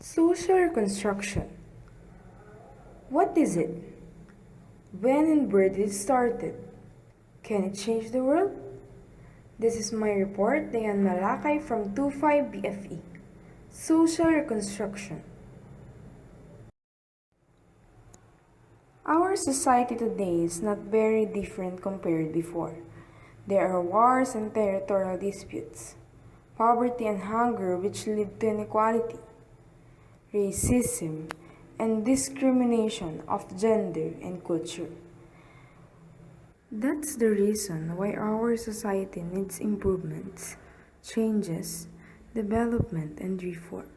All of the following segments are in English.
Social reconstruction. What is it? When and where did it started? Can it change the world? This is my report, Dianne Malacay from 25 BFE. Social reconstruction. Our society today is not very different compared before. There are wars and territorial disputes, poverty and hunger which lead to inequality, racism, and discrimination of gender and culture. That's the reason why our society needs improvements, changes, development, and reform.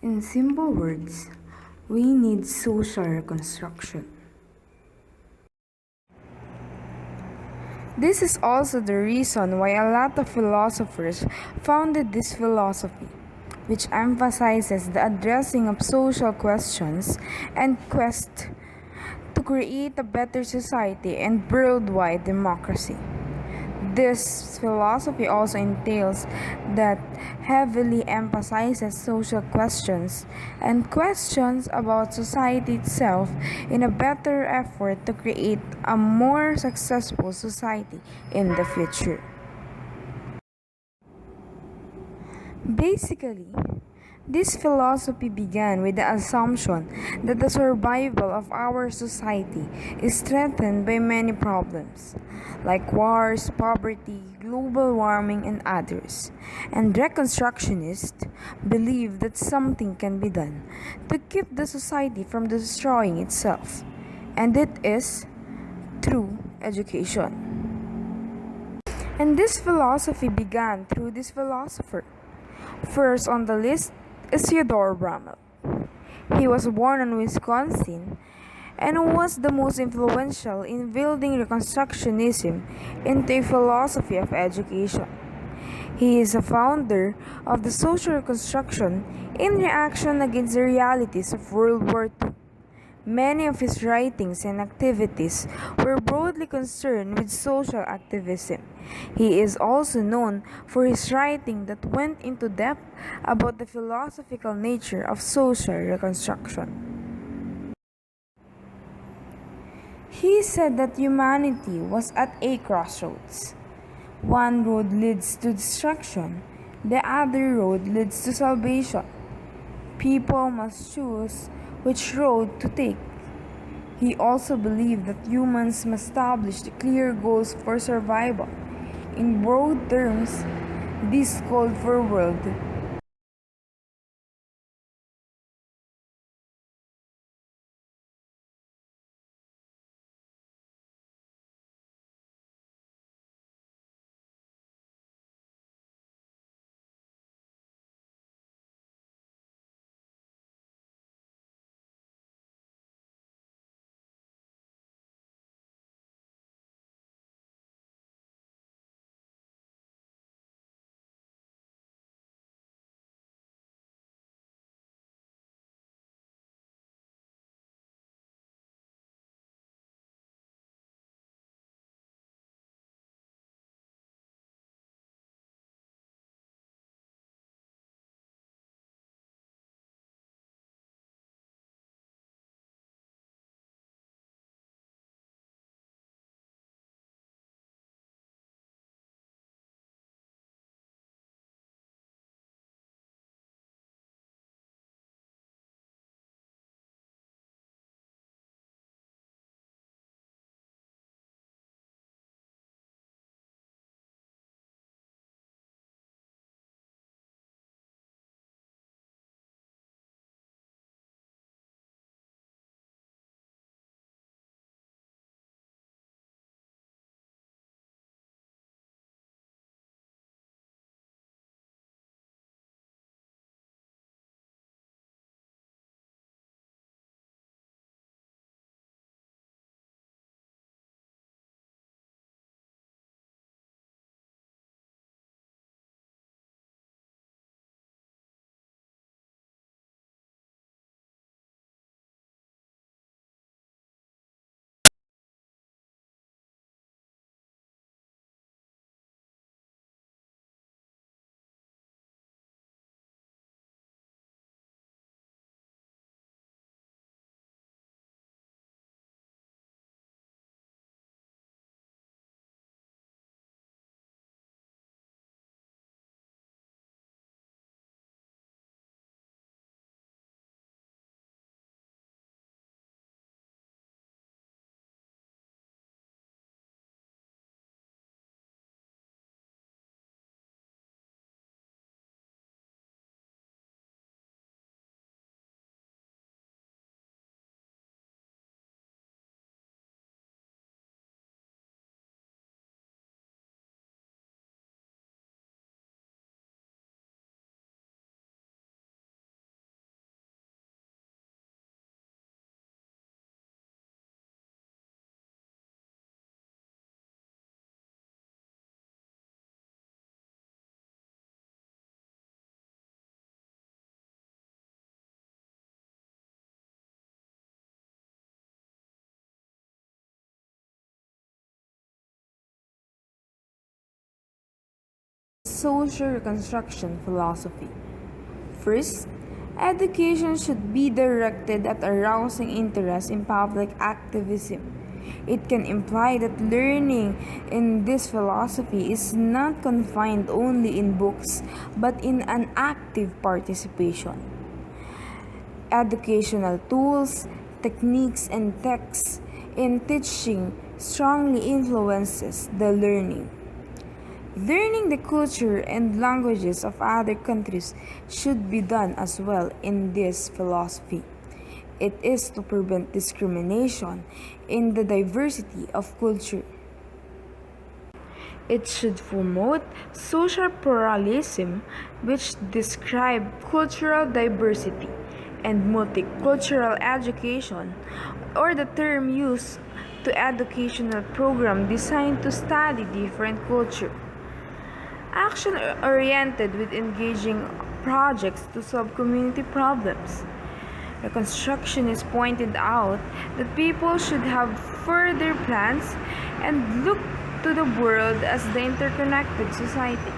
In simple words, we need social reconstruction. This is also the reason why a lot of philosophers founded this philosophy, which emphasizes the addressing of social questions and quest to create a better society and worldwide democracy. This philosophy also entails that heavily emphasizes social questions and questions about society itself in a better effort to create a more successful society in the future. Basically, this philosophy began with the assumption that the survival of our society is threatened by many problems, like wars, poverty, global warming, and others. And Reconstructionists believe that something can be done to keep the society from destroying itself, and it is through education. And this philosophy began through this philosopher. First on the list is Theodore Rommel. He was born in Wisconsin and was the most influential in building Reconstructionism into a philosophy of education. He is a founder of the social reconstruction in reaction against the realities of World War II. Many of his writings and activities were broadly concerned with social activism. He is also known for his writing that went into depth about the philosophical nature of social reconstruction. He said that humanity was at a crossroads. One road leads to destruction, the other road leads to salvation. People must choose which road to take. He also believed that humans must establish clear goals for survival. In broad terms, this called for world social reconstruction philosophy. First, education should be directed at arousing interest in public activism. It can imply that learning in this philosophy is not confined only in books but in an active participation. Educational tools, techniques, and texts in teaching strongly influences the learning. Learning the culture and languages of other countries should be done as well in this philosophy. It is to prevent discrimination in the diversity of culture. It should promote social pluralism, which describe cultural diversity, and multicultural education, or the term used to educational program designed to study different culture. Action oriented with engaging projects to solve community problems. Reconstructionists pointed out that people should have further plans and look to the world as the interconnected society.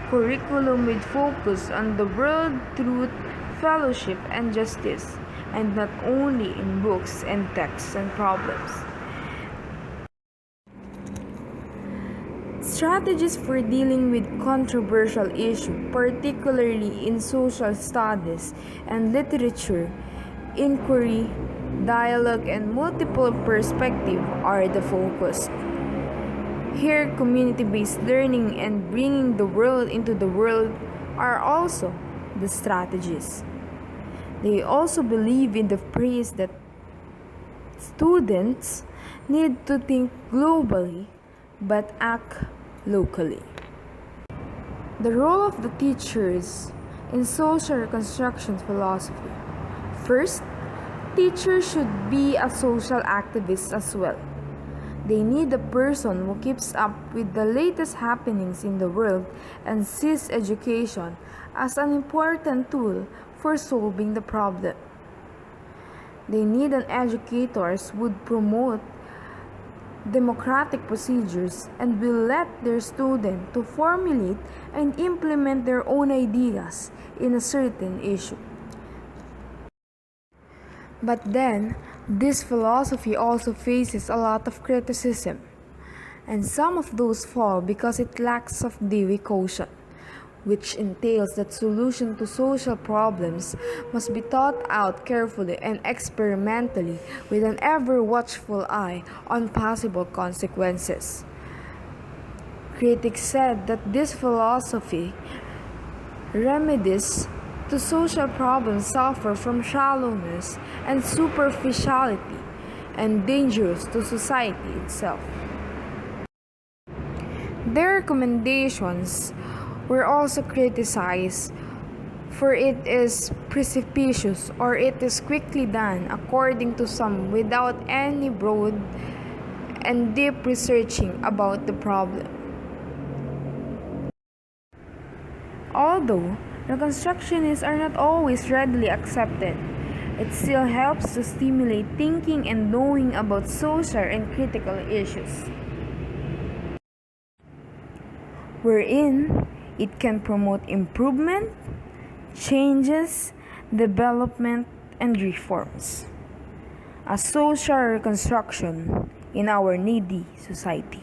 Curriculum with focus on the world, truth, fellowship, and justice, and not only in books and texts and problems. Strategies for dealing with controversial issues, particularly in social studies and literature, inquiry, dialogue, and multiple perspectives are the focus. Here, community-based learning and bringing the world into the world are also the strategies. They also believe in the phrase that students need to think globally but act locally. The role of the teachers in social reconstruction philosophy. First, teachers should be a social activist as well. They need a person who keeps up with the latest happenings in the world and sees education as an important tool for solving the problem. They need an educators who would promote democratic procedures and will let their students to formulate and implement their own ideas in a certain issue. But then, this philosophy also faces a lot of criticism, and some of those fall because it lacks of Dewey quotient, which entails that solution to social problems must be thought out carefully and experimentally with an ever watchful eye on possible consequences. Critics said that this philosophy remedies to social problems suffer from shallowness and superficiality and dangerous to society itself. Their recommendations were also criticized for it is precipitous or it is quickly done according to some without any broad and deep researching about the problem. Although reconstructionists are not always readily accepted, it still helps to stimulate thinking and knowing about social and critical issues, wherein it can promote improvement, changes, development, and reforms. A social reconstruction in our needy society.